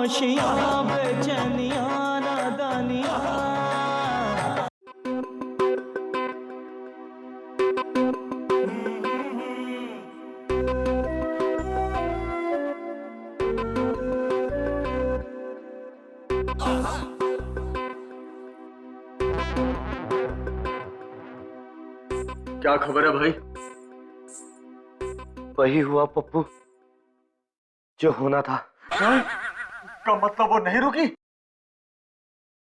खामोशियां बेचैनियां नादानियां। क्या खबर है भाई? वही हुआ पप्पू जो होना था। का मतलब वो नहीं रुकी?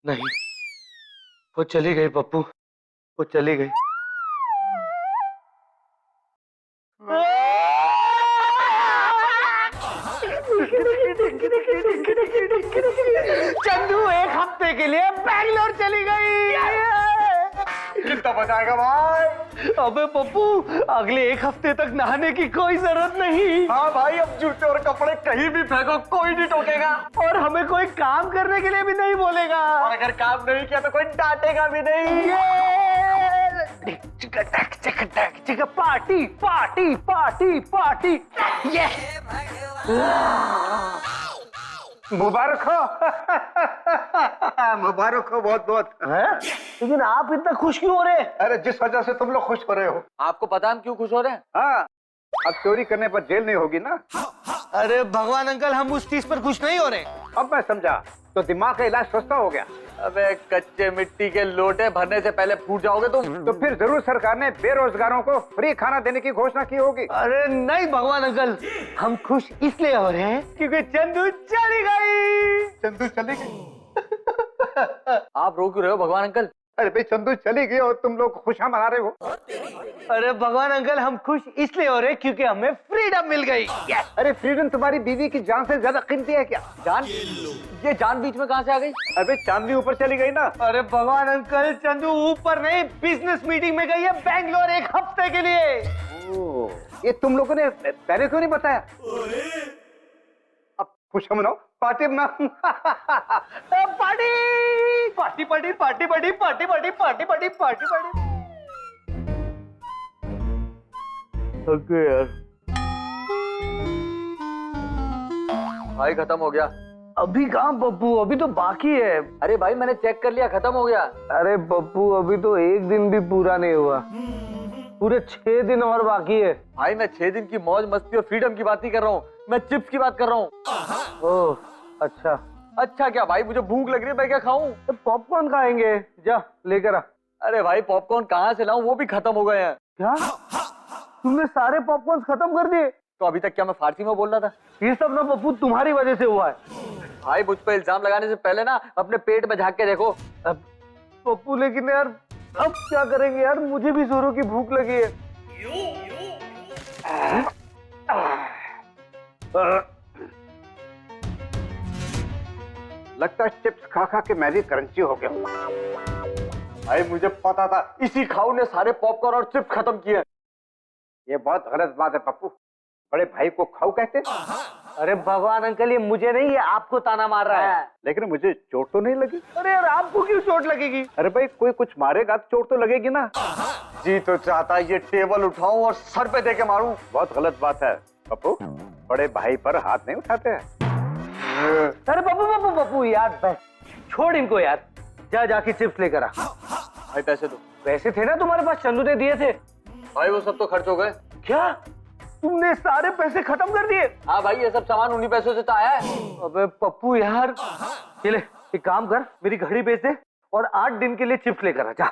नहीं, वो चली गई पप्पू, वो चली गई। चंदू एक हफ्ते के लिए बैंगलोर चली गई। कितना बचाएगा भाई? अबे पप्पू, अगले एक हफ्ते तक नहाने की कोई जरूरत नहीं। हाँ भाई, अब जूते और कपड़े कहीं भी फेंको, कोई नहीं टोकेगा और हमें कोई काम करने के लिए भी नहीं बोलेगा। और अगर काम नहीं किया तो कोई डांटेगा भी नहीं। Party party party party. ये मुबारक हो। मुबारक हो बहुत बहुत। लेकिन आप इतना खुश क्यों हो रहे हैं? अरे जिस वजह से तुम लोग खुश हो रहे हो। आपको पता हम क्यों खुश हो रहे हैं? हाँ, अब चोरी करने पर जेल नहीं होगी ना। अरे भगवान अंकल, हम उस चीज पर खुश नहीं हो रहे। अब मैं समझा, तो दिमाग का इलाज सस्ता हो गया। अबे कच्चे मिट्टी के लोटे भरने से पहले फूट जाओगे तुम। तो फिर जरूर सरकार ने बेरोजगारों को फ्री खाना देने की घोषणा की होगी। अरे नहीं भगवान अंकल, हम खुश इसलिए हो रहे हैं क्योंकि चंदू चली गई। चंदू चली गई? आप रो क्यों रहे हो भगवान अंकल? अरे भाई, चंदू चली गई और तुम लोग खुशियां मना रहे हो। अरे भगवान अंकल, हम खुश इसलिए हो रहे हैं क्योंकि हमें फ्रीडम मिल गई। अरे फ्रीडम तुम्हारी बीवी की जान से ज्यादा कीमती है क्या? जान? ये जान बीच में कहाँ से आ गई? अरे चांदनी ऊपर चली गई ना। अरे भगवान अंकल, चंदू ऊपर नहीं, बिजनेस मीटिंग में गई है बैंगलोर एक हफ्ते के लिए। ये तुम लोगों ने पहले क्यों नहीं बताया? अब खुश मनाओ, पार्टी मनाओ। Party party party party party party party party party party party. Okay यार, भाई खत्म हो गया। अभी कहाँ पप्पू, अभी तो बाकी है। अरे भाई मैंने चेक कर लिया, खत्म हो गया। अरे पप्पू, अभी तो एक दिन भी पूरा नहीं हुआ, पूरे 6 दिन और बाकी है। भाई मैं 6 दिन की मौज मस्ती और फ्रीडम की बात नहीं कर रहा हूँ, मैं चिप्स की बात कर रहा हूँ। ओह अच्छा। अच्छा क्या भाई, मुझे भूख लग रही है, मैं क्या खाऊं? तो पॉपकॉर्न खाएंगे, जा लेकर आ। अरे भाई पॉपकॉर्न कहाँ से लाऊं, वो भी खत्म हो गए हैं। क्या तुमने सारे पॉपकॉर्न खत्म कर दिए? तो अभी तक क्या मैं फारसी में बोल रहा था? ये सब ना पप्पू तुम्हारी वजह से हुआ है। भाई मुझ पर इल्जाम लगाने से पहले ना अपने पेट में झांक के देखो। अब पप्पू, लेकिन यार अब क्या करेंगे यार, मुझे भी जोरों की भूख लगी है। लगता है चिप्स खा खा के मैं भी करंची हो गया। भाई मुझे पता था इसी खाऊ ने सारे पॉपकॉर्न और चिप्स खत्म किए। ये बहुत गलत बात है पप्पू, बड़े भाई को खाऊ कहते? अरे भगवान अंकल, ये मुझे नहीं, ये आपको ताना मार रहा है। लेकिन मुझे चोट तो नहीं लगी। अरे यार, आपको क्यों चोट लगेगी? अरे भाई, कोई कुछ मारेगा तो चोट तो लगेगी ना। जी तो चाहता ये टेबल उठाऊं और सर पे दे के मारूं। बहुत गलत बात है पप्पू, बड़े भाई पर हाथ नहीं उठाते हैं। अरे पप्पू पप्पू पप्पू यार, बस छोड़ इनको यार, जा जाके चिप्स लेकर आ। भाई पैसे दो। पैसे थे ना तुम्हारे पास, चंदू ने दिए थे। भाई वो सब तो खर्च हो गए। क्या तुमने सारे पैसे खत्म कर दिए? हाँ भाई, ये सब सामान उन्हीं पैसों से तो आया है। अबे पप्पू यार, चले एक काम कर, मेरी घड़ी बेच दे और 8 दिन के लिए चिप्स लेकर आ जा।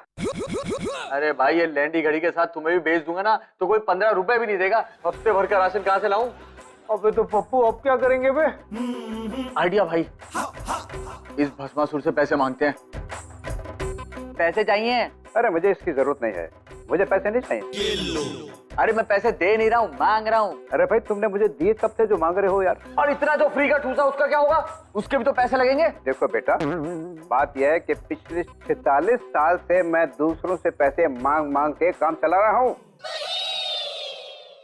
अरे भाई, ये लैंडी घड़ी के साथ तुम्हें भी बेच दूंगा ना तो कोई 15 रुपए भी नहीं देगा। हफ्ते भर का राशन कहाँ से लाऊं? अबे तो पप्पू अब क्या करेंगे बे? आइडिया भाई, इस भस्मासुर से पैसे मांगते हैं। पैसे चाहिए? अरे मुझे इसकी जरूरत नहीं है, मुझे पैसे नहीं चाहिए। अरे मैं पैसे दे नहीं रहा हूँ, मांग रहा हूँ। अरे भाई, तुमने मुझे दिए कब से जो मांग रहे हो यार? और इतना जो फ्री का ठूसा उसका क्या होगा? उसके भी तो पैसे लगेंगे। देखो बेटा, बात यह है कि पिछले 46 साल से मैं दूसरों से पैसे मांग मांग के काम चला रहा हूँ,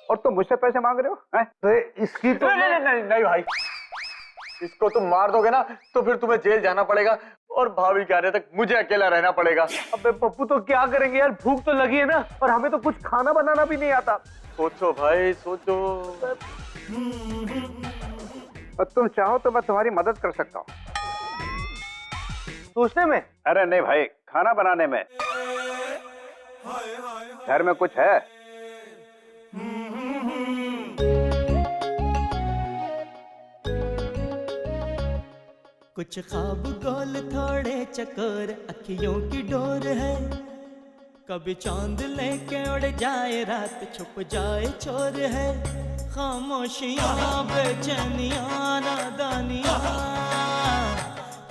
और तुम मुझसे पैसे मांग रहे हो? तो इसकी तो नहीं भाई, इसको तुम मार दोगे ना तो फिर तुम्हें जेल जाना पड़ेगा और भाभी के आने तक मुझे अकेला रहना पड़ेगा। अबे पप्पू, तो क्या करेंगे यार, भूख तो लगी है ना, और हमें तो कुछ खाना बनाना भी नहीं आता। सोचो भाई सोचो। और तुम चाहो तो मैं तुम्हारी मदद कर सकता हूँ। सोचने में? अरे नहीं भाई, खाना बनाने में। घर में कुछ है? कुछ ख्वाब गोल थोड़े चकोर, अखियों की डोर है। कभी चांद लेके उड़ जाए, रात छुप जाए चोर है। खामोशियाँ बेचैनियाँ नादानियाँ,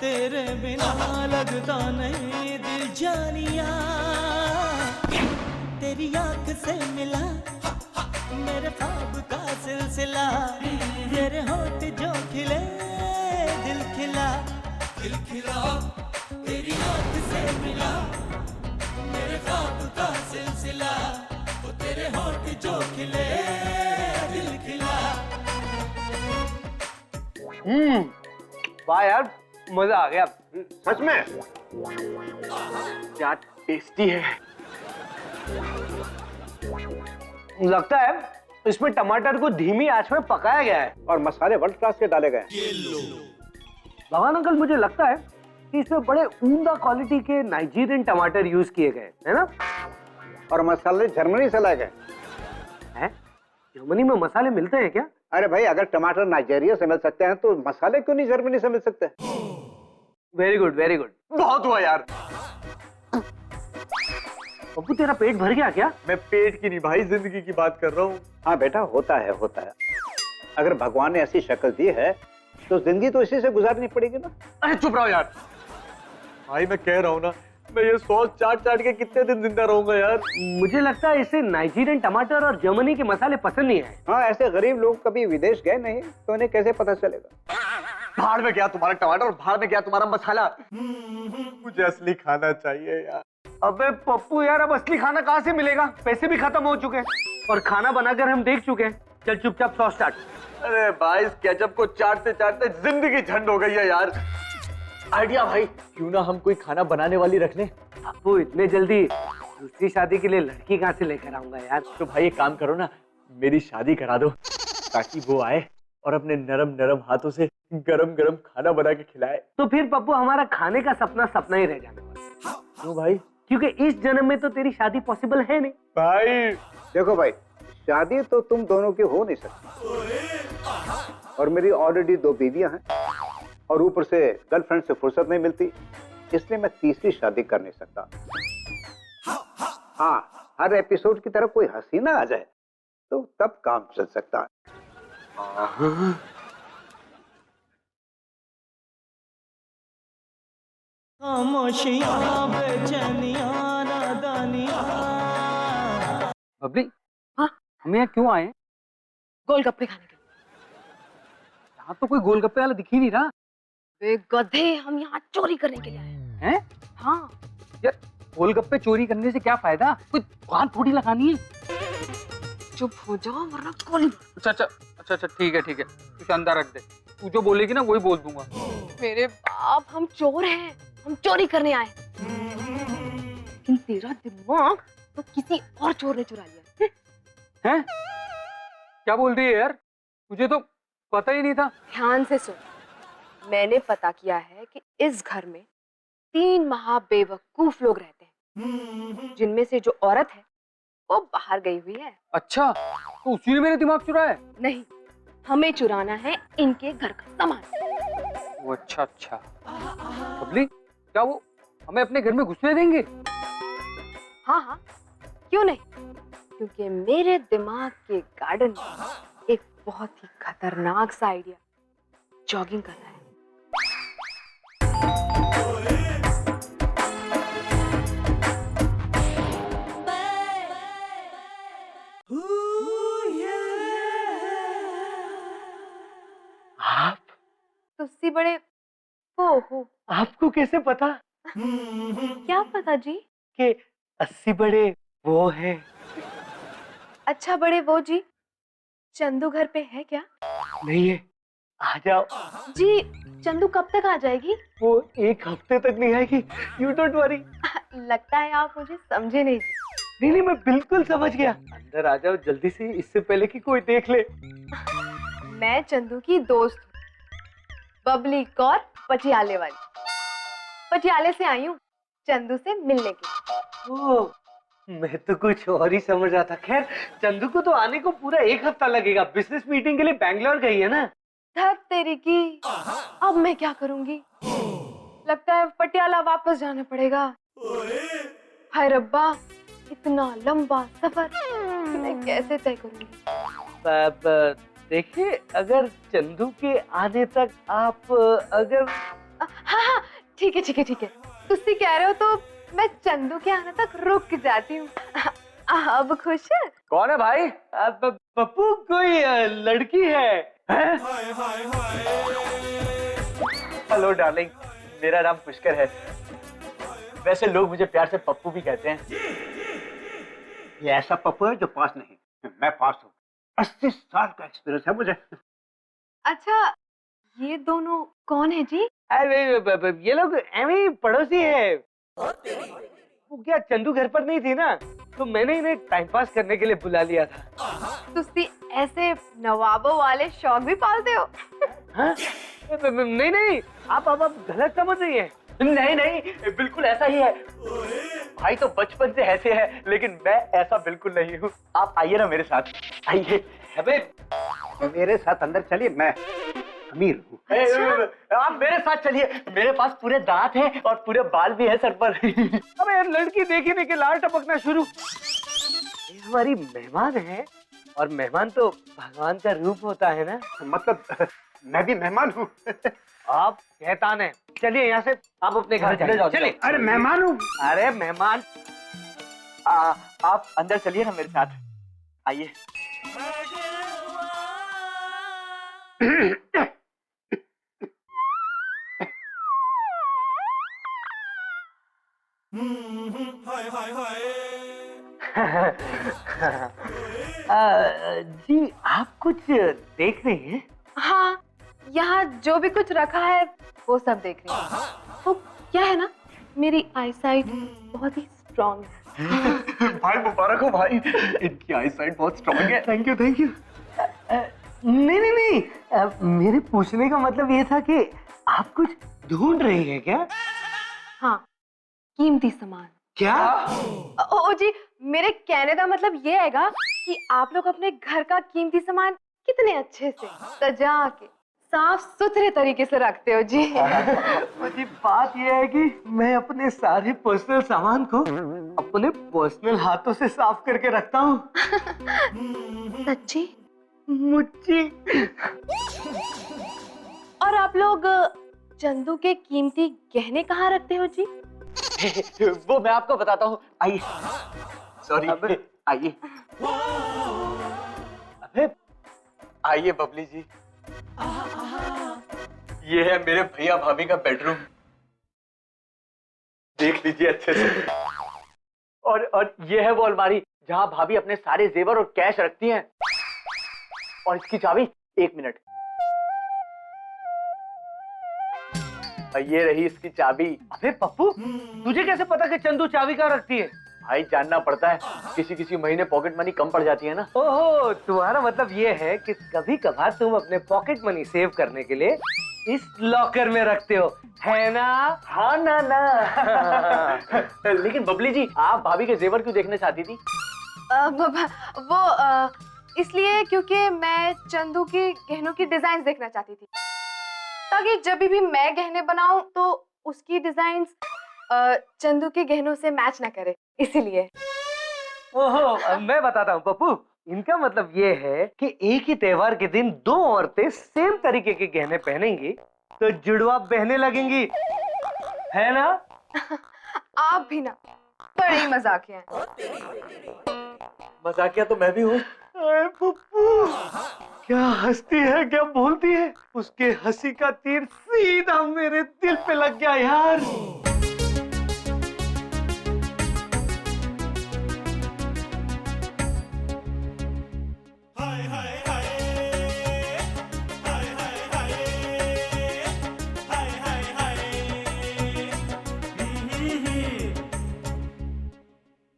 तेरे बिना लगता नहीं दिल जानिया। तेरी आँख से मिला मेरे ख्वाब का सिलसिला, तेरे होठ जो खिले दिल खिला, दिल खिला। तेरी आँख से मिला मेरे ख्वाब का सिलसिला, वो तेरे होठ जो खिले दिल खिला। वाह यार, मजा आ गया सच में क्या टेस्टी है। लगता है इसमें टमाटर को धीमी आंच में पकाया गया है और मसाले वर्ल्ड क्लास के डाले गए। भगवान अंकल, मुझे लगता है कि इसमें बड़े उम्दा क्वालिटी के नाइजीरियन टमाटर यूज किए गए है ना? और मसाले जर्मनी से लाए गए हैं? जर्मनी में मसाले मिलते हैं क्या? अरे भाई, अगर टमाटर नाइजीरिया से मिल सकते हैं तो मसाले क्यों नहीं जर्मनी से मिल सकते? Very good, very good. बहुत हुआ यार। पप्पू, तेरा पेट भर गया क्या? मैं पेट की नहीं भाई, जिंदगी की बात कर रहा हूँ। हाँ बेटा, होता है होता है। अगर भगवान ने ऐसी शक्ल दी है तो जिंदगी तो इसी से गुजारनी पड़ेगी ना। अरे चुप रहो यार। भाई मैं कह रहा हूँ ना, मैं ये सॉस चाट चाट के कितने दिन जिंदा रहूंगा यार। मुझे लगता है इसे नाइजीरियन टमाटर और जर्मनी के मसाले पसंद नहीं आए। हाँ, ऐसे गरीब लोग कभी विदेश गए नहीं तो उन्हें कैसे पता चलेगा? भाड़ में गया तुम्हारा टमाटर और भाड़ में गया तुम्हारा मसाला। मुझे असली खाना चाहिए यार। अबे पप्पू यार, अब असली खाना कहाँ से मिलेगा? पैसे भी खत्म हो चुके हैं और खाना बनाकर हम देख चुके हैं। चल चुपचाप सॉस चाट। अरे भाई, इस केचप को चाटते चाटते जिंदगी झंड हो गई है यार। आइडिया भाई, क्यों ना हम कोई खाना बनाने वाली रख लें। पप्पू, इतने जल्दी दूसरी शादी के लिए लड़की कहाँ से लेकर आऊंगा यार? तो भाई एक काम करो ना, मेरी शादी करा दो ताकि वो आए और अपने नरम नरम हाथों से गरम गरम खाना बना के खिलाए। तो फिर पप्पू, हमारा खाने का सपना सपना ही रह जाने वाला। क्यों भाई? क्योंकि इस जन्म में तो तेरी शादी पॉसिबल है नहीं। भाई देखो भाई, शादी तो तुम दोनों की हो नहीं सकती और मेरी ऑलरेडी 2 बीवियां हैं और ऊपर से गर्लफ्रेंड से फुर्सत नहीं मिलती, इसलिए मैं तीसरी शादी कर नहीं सकता। हाँ, हर एपिसोड की तरफ कोई हसीना आ जाए तो तब काम चल सकता है। खामोशियाँ बेचैनियाँ नादानियाँ। बबली, हाँ हम यहाँ क्यों आए? गोलगप्पे खाने के लिए। यहाँ तो कोई गोलगप्पे वाला दिख ही नहीं रहा। वे गधे, हम यहाँ चोरी करने के लिए आए हैं। हैं? हाँ। यार, गोलगप्पे चोरी करने से क्या फायदा? कोई दुकान थोड़ी लगानी है। चुप हो जाओ वरना गोली। अच्छा ठीक है तू अंदर रख दे। तू जो बोलेगी ना वही बोल दूंगा। मेरे बाप, हम चोर हैं, हम चोरी करने आए। लेकिन तेरा दिमाग तो किसी और चोर ने चुरा लिया। हैं? क्या बोल रही है यार? मुझे तो पता ही नहीं था। ध्यान से सुन, मैंने पता किया है कि इस घर में 3 महाबेवकूफ लोग रहते हैं, जिनमें से जो औरत है वो बाहर गई हुई है। अच्छा, तो उसी ने मेरे दिमाग चुराया है? नहीं, हमें चुराना है इनके घर का सामान। वो अच्छा। बबली, क्या वो हमें अपने घर में घुसने देंगे? हाँ, क्यों नहीं? क्योंकि मेरे दिमाग के गार्डन में एक बहुत ही खतरनाक सा आइडिया जॉगिंग करना है। आप? तुस्सी बड़े वो हो। आपको कैसे पता? क्या पता जी? कि 80 बड़े वो है। अच्छा बड़े वो जी, चंदू घर पे है क्या? नहीं है, आ जाओ। जी, चंदू कब तक आ जाएगी? वो 1 हफ्ते तक नहीं आएगी। You don't worry. लगता है आप मुझे समझे नहीं। नहीं, मैं बिल्कुल समझ गया। अंदर आ जाओ जल्दी से, इससे पहले कि कोई देख ले। मैं चंदू की दोस्त हूँ बबली कौर पटियाले वाली। पटियाले से आई हूँ चंदू से मिलने के लिए। ओह, मैं तो कुछ और ही समझ रहा था। खैर, चंदू को तो आने को पूरा 1 हफ्ता लगेगा। बिजनेस मीटिंग के लिए बैंगलोर गई है ना। धत तेरी की, अब मैं क्या करूंगी? लगता है पटियाला वापस जाना पड़ेगा। हाय रब्बा, इतना लंबा सफर मैं कैसे तय करूंगी? देखिए, अगर चंदू के आने तक आप अगर हाँ हाँ, ठीक है ठीक है ठीक है। तुसी कह रहे हो तो मैं चंदू के आने तक रुक जाती हूँ। अब खुश है? कौन है भाई? पप्पू, कोई लड़की है? हेलो डार्लिंग, मेरा नाम पुष्कर है। वैसे लोग मुझे प्यार से पप्पू भी कहते हैं। ये ऐसा पप्पू है जो पास नहीं। मैं पास हूँ। 80 साल का एक्सपीरियंस है मुझे। अच्छा, ये दोनों कौन है जी? अरे ये लोग एमी पड़ोसी है। वो क्या चंदू घर पर नहीं थी ना, तो मैंने इन्हें टाइम पास करने के लिए बुला लिया था। तुसी ऐसे नवाबों वाले शौक भी पालते हो? हाँ? नहीं नहीं, आप गलत समझ रही हैं। नहीं नहीं, बिल्कुल ऐसा ही है। भाई तो बचपन से ऐसे है, लेकिन मैं ऐसा बिल्कुल नहीं हूँ। आप आइए ना मेरे साथ, आइए। अबे, मेरे साथ अंदर चलिए, मैं अमीर हूँ। आप मेरे साथ चलिए, मेरे पास पूरे दांत हैं और पूरे बाल भी है सर पर। अबे यार, लड़की देखने के लाल टपकना शुरू। ये हमारी मेहमान है, और मेहमान तो भगवान का रूप होता है ना। मतलब मैं भी मेहमान हूँ। आप शैतान हैं। चलिए यहाँ से, आप अपने घर जाइए। चलिए। अरे मेहमान हूँ। अरे मेहमान, आप अंदर चलिए ना मेरे साथ, आइए। जी, आप कुछ देख रही हैं? हाँ, यहाँ जो भी कुछ रखा है वो सब देख रही हूँ। तो क्या है ना, मेरी आईसाइट बहुत ही स्ट्रांग है। भाई मुबारक हो भाई, इनकी आईसाइट बहुत स्ट्रांग है। Thank you thank you. नहीं नहीं नहीं, मेरे पूछने का मतलब ये था कि आप कुछ ढूंढ रही हैं क्या? हाँ, कीमती सामान। क्या? ओ जी, मेरे कहने का मतलब ये हैगा कि आप लोग अपने घर का कीमती सामान कितने अच्छे से सजा के साफ सुथरे तरीके से रखते हो जी। मुझे बात यह है कि मैं अपने सारे पर्सनल सामान को अपने पर्सनल हाथों से साफ करके रखता हूँ। सच्ची? मुच्ची। और आप लोग चंदू के कीमती गहने कहाँ रखते हो जी? वो मैं आपको बताता हूँ, आइए। सॉरी, आइए। अबे, आइए बबली जी, ये है मेरे भैया भाभी का बेडरूम, देख लीजिए अच्छे से। और ये है वो अलमारी जहां भाभी अपने सारे जेवर और कैश रखती हैं। और इसकी चाबी, 1 मिनट, और ये रही इसकी चाबी। अबे पप्पू, तुझे कैसे पता कि चंदू चाबी कहाँ रखती है? भाई जानना पड़ता है, किसी किसी महीने पॉकेट मनी कम पड़ जाती है ना। ओहो, तुम्हारा मतलब ये है कि कभी कभार तुम अपने पॉकेट मनी सेव करने के लिए इस लॉकर में रखते हो, है ना? हाँ ना ना। लेकिन बबली जी, आप भाभी के जेवर क्यों देखना चाहती थी? वो इसलिए क्योंकि मैं चंदू के गहनों की डिजाइन देखना चाहती थी, ताकि जब भी मैं गहने बनाऊं तो उसकी डिजाइन्स चंदू के गहनों से मैच ना करे, इसीलिए। ओहो, मैं बताता हूँ पप्पू, इनका मतलब ये है कि एक ही त्योहार के दिन 2 औरतें सेम तरीके के गहने पहनेंगी तो जुड़वा बहने लगेंगी, है ना? आप भी ना बड़े ही मजाकिया हैं। मजाकिया तो मैं भी हूँ। पप्पू, क्या हंसती है, क्या बोलती है? उसके हंसी का तीर सीधा मेरे दिल पे लग गया यार।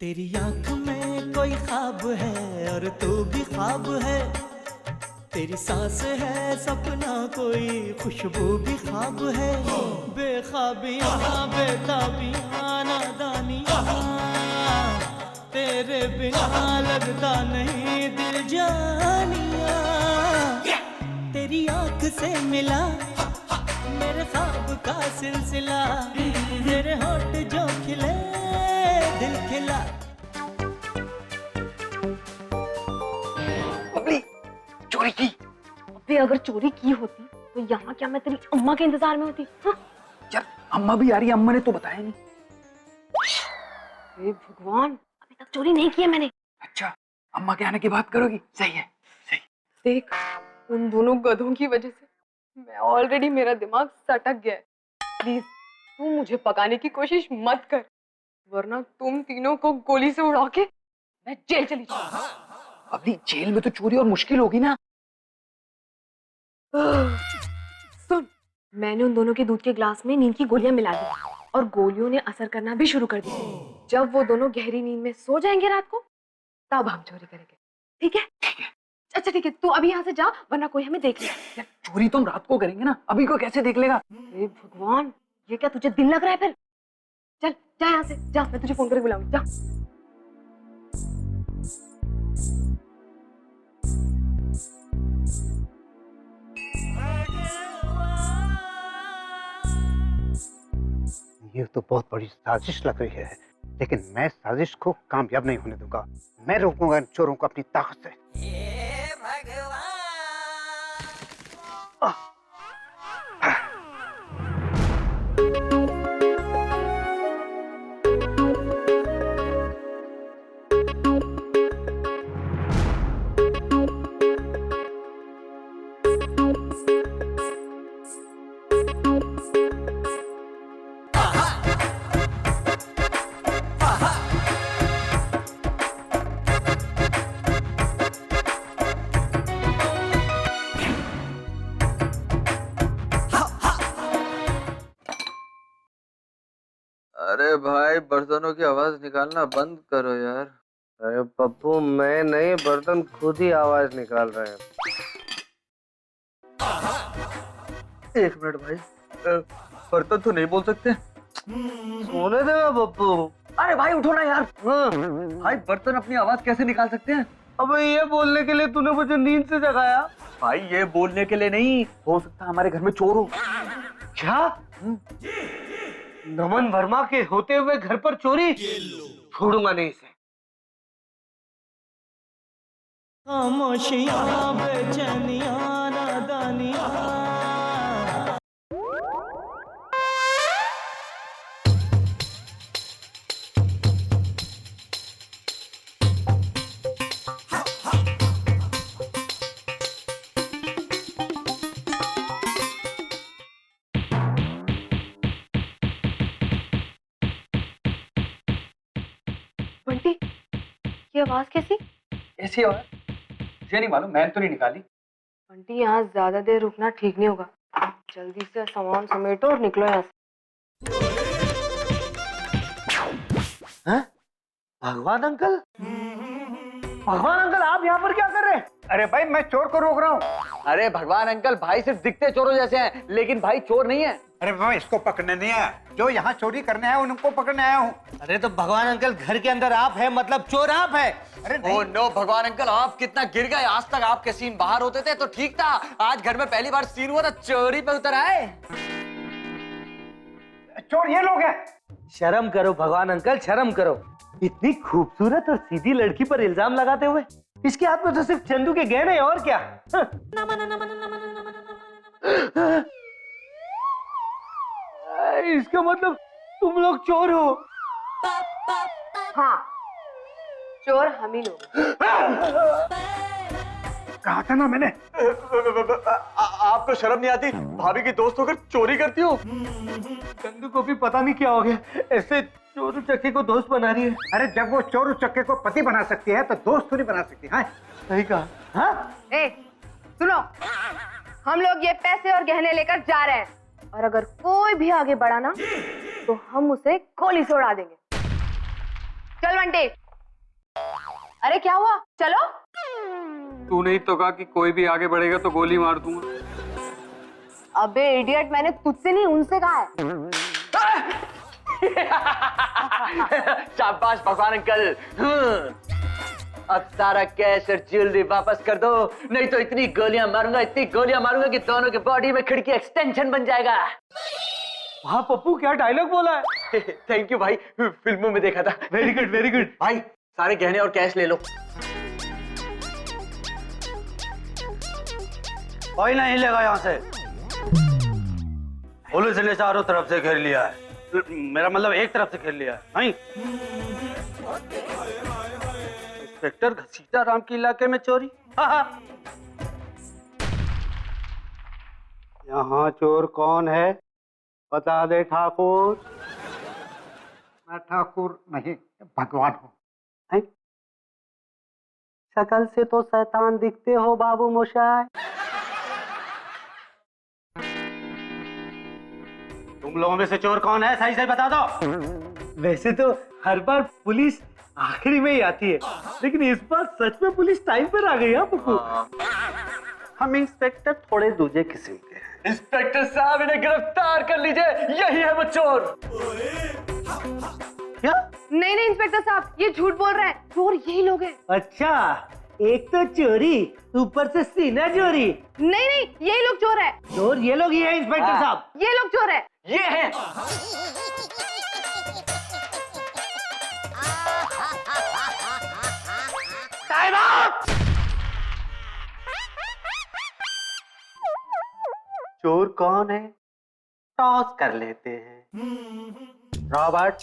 तेरी आंख में कोई ख्वाब है और तू भी ख्वाब है, तेरी सांस है सपना कोई, खुशबू भी ख्वाब है, बेख्वाबियाँ बेताबियाँ नादानियाँ, तेरे बिना लगता नहीं दिल जानिया। तेरी आँख से मिला मेरे ख्वाब का सिलसिला, तेरे होठ जो खिले दिल खिला। चोरी की। अबे अगर चोरी की होती तो यहाँ क्या मैं तेरी अम्मा के इंतजार में होती? हाँ? यार अम्मा भी आ रही है, अम्मा ने तो बताया नहीं। हे भगवान, अभी तक चोरी नहीं की है मैंने। अच्छा, अम्मा के आने की बात करोगी? सही है, सही। देख, उन दोनों गधों की वजह से मैं ऑलरेडी, मेरा दिमाग सटक गया है। प्लीज तू मुझे पकाने की कोशिश मत कर, वरना तुम तीनों को गोली से उड़ा के मैं जेल चली जाऊंगी। अभी जेल में तो चोरी और मुश्किल होगी ना। सुन, मैंने उन दोनों के दूध के ग्लास में नींद की गोलियां मिला दी और गोलियों ने असर करना भी शुरू कर दिया। जब वो दोनों गहरी नींद में सो जाएंगे रात को, तब हम चोरी करेंगे। ठीक है? अच्छा ठीक है, तू अभी यहाँ से जा, वरना कोई हमें देख लेगा। यार चोरी तो हम रात को करेंगे ना, अभी को कैसे देख लेगा? हे भगवान, ये क्या तुझे दिन लग रहा है फिर? चल जा यहाँ से, जा, मैं तुझे फोन करके बुलाऊंगी, जा। ये तो बहुत बड़ी साजिश लग रही है, लेकिन मैं साजिश को कामयाब नहीं होने दूंगा। मैं रोकूंगा इन चोरों को अपनी ताकत से। अरे भाई बर्तनों की आवाज निकालना बंद करो यार। अरे पप्पू, मैं नहीं, बर्तन खुद ही आवाज निकाल रहे हैं। एक मिनट भाई, बर्तन तो नहीं बोल सकते। सोने देगा पप्पू। अरे भाई उठो ना यार। भाई बर्तन अपनी आवाज कैसे निकाल सकते हैं? अबे ये बोलने के लिए तूने मुझे नींद से जगाया? भाई ये बोलने के लिए नहीं, हो सकता है हमारे घर में चोर हो। क्या? नमन वर्मा के होते हुए घर पर चोरी? छोड़ूंगा नहीं इसे। खामोशियाँ बेचैनियाँ नादानियाँ। बंटी, ये आवाज कैसी? ऐसी आवाज मुझे नहीं मालूम, मैंने तो नहीं निकाली। बंटी, यहाँ ज्यादा देर रुकना ठीक नहीं होगा, जल्दी से सामान समेटो और निकलो यहाँ से। हैं? भगवान अंकल? भगवान अंकल, आप यहाँ पर क्या कर रहे हैं? अरे भाई, मैं चोर को रोक रहा हूँ। अरे भगवान अंकल, भाई सिर्फ दिखते चोरों जैसे हैं, लेकिन भाई चोर नहीं है। अरे मैं इसको पकड़ने नहीं आया, जो यहाँ चोरी करने आया उनको पकड़ने आया हूँ। अरे तो भगवान अंकल, घर के अंदर आप है, मतलब चोर आप है। अरे ओह नो भगवान अंकल, आप कितना गिर गए। आज तक आपके सीन बाहर होते थे तो ठीक था, आज घर में पहली बार सीन हुआ तो चोरी पे उतर आए। चोर ये लोग हैं। शर्म करो भगवान अंकल, शर्म करो। इतनी खूबसूरत और सीधी लड़की पर इल्जाम लगाते हुए, इसके हाथ में तो सिर्फ चंदू के गहने, और क्या? इसका मतलब तुम लोग चोर हो? हाँ, चोर हम ही लोग। कहा था ना मैंने। आपको शर्म नहीं आती? भाभी की दोस्त होकर चोरी करती हो। चंदू को भी पता नहीं क्या हो गया, ऐसे चोरू चक्के को दोस्त बना रही है। अरे जब वो चोर चक्के को पति बना सकती है तो दोस्त नहीं बना सकती। हाँ सही कहा। हाँ? ए, सुनो, हम लोग ये पैसे और गहने लेकर जा रहे हैं, और अगर कोई भी आगे बढ़ा ना तो हम उसे गोली से उड़ा देंगे। चल बंटी। अरे क्या हुआ? चलो। तूने ही तो कहा कि कोई भी आगे बढ़ेगा तो गोली मार दूंगा। अबे इडियट, मैंने तुझसे नहीं उनसे कहा है। शाबाश भगवान अंकल। अब सारा कैश और ज्वेलरी वापस कर दो, नहीं तो इतनी गोलियां मारूंगा कि दोनों के बॉडी में खिड़की एक्सटेंशन बन जाएगा। हाँ पप्पू, क्या डायलॉग बोला है। थैंक यू भाई, फिल्मों में देखा था। Very good very good. भाई सारे गहने और कैश ले लो। कोई नहीं हिलेगा यहाँ से। पुलिस ने चारों तरफ से घेर लिया है। मेरा मतलब एक तरफ से घेर लिया है। नहीं, इंस्पेक्टर घसीटा राम के इलाके में चोरी। यहाँ चोर कौन है बता दे ठाकुर। मैं ठाकुर नहीं, भगवान हूँ। हैं? शकल से तो शैतान दिखते हो बाबू मोशाय। तुम लोगों में से चोर कौन है सही से बता दो। वैसे तो हर बार पुलिस आखिरी में ही आती है, लेकिन इस बार सच में पुलिस टाइम पर आ गई है पप्पू। हम इंस्पेक्टर थोड़े दूसरे किस्म के हैं। इंस्पेक्टर साहब, इन्हें गिरफ्तार कर लीजिए, यही है वो चोर। क्या? नहीं नहीं इंस्पेक्टर साहब, ये झूठ बोल रहे हैं। चोर यही लोग हैं। अच्छा, एक तो चोरी, ऊपर से सीना चोरी। नहीं नहीं, यही लोग चोर है। चोर ये लोग ही है इंस्पेक्टर साहब। ये लोग चोर है। ये है। Time out. चोर कौन है टॉस कर लेते हैं। रॉबर्ट,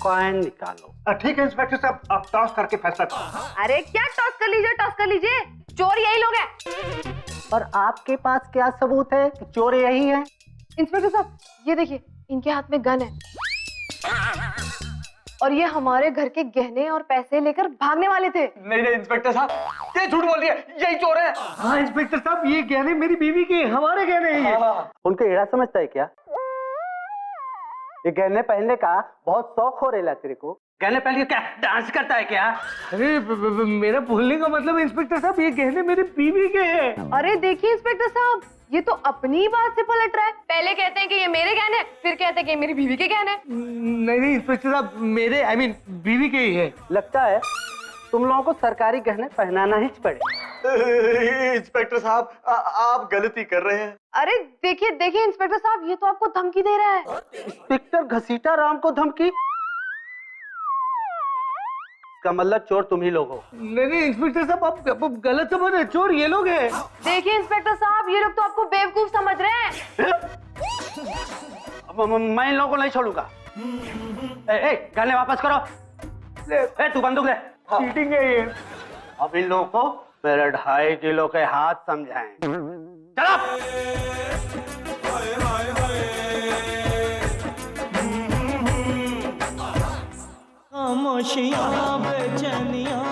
कॉइन निकालो। ठीक है इंस्पेक्टर साहब, आप टॉस करके फैसला करो। अरे क्या टॉस कर लीजिए, टॉस कर लीजिए। चोर यही लोग हैं। और आपके पास क्या सबूत है कि चोर यही है? इंस्पेक्टर साहब, ये देखिए, इनके हाथ में गन है और ये हमारे घर के गहने और पैसे लेकर भागने वाले थे। नहीं नहीं इंस्पेक्टर साहब, ये झूठ बोल रही है, यही चोर है। हाँ इंस्पेक्टर साहब, ये गहने मेरी बीवी के, हमारे गहने हैं ये। उनको एड़ा समझता है क्या? ये गहने पहनने का बहुत शौक हो रहा है तेरे को। गहने पहन के क्या डांस करता है क्या? अरे मेरा बोलने का मतलब इंस्पेक्टर साहब, ये गहने मेरी बीवी के हैं। अरे देखिए इंस्पेक्टर साहब, ये तो अपनी ही बात से पलट रहा है। पहले कहते हैं कि ये मेरे गहने, फिर कहते हैं कि मेरी बीवी के गहने। नहीं नहीं इंस्पेक्टर साहब, मेरे बीवी के ही है। लगता है तुम लोगों को सरकारी गहने पहनाना ही पड़े। इंस्पेक्टर साहब, आप गलती कर रहे हैं। अरे देखिए देखिए इंस्पेक्टर साहब, ये तो आपको धमकी दे रहा है। इंस्पेक्टर घसीटा राम को धमकी? इसका मतलब चोर तुम ही लोग हो। नहीं नहीं इंस्पेक्टर साहब, आप गलत समझ रहे हैं। चोर ये लोग हैं। देखिए इंस्पेक्टर साहब, ये लोग तो आपको बेवकूफ समझ रहे हैं। अब मैं इन लोगों को नहीं छोड़ूंगा। गहने वापस करो। तू बंदूक ले। चीटिंग है ये। अब इन लोगों को मेरे 2.5 किलो के हाथ समझाएं। चलो। खामोशियां बेचैनियां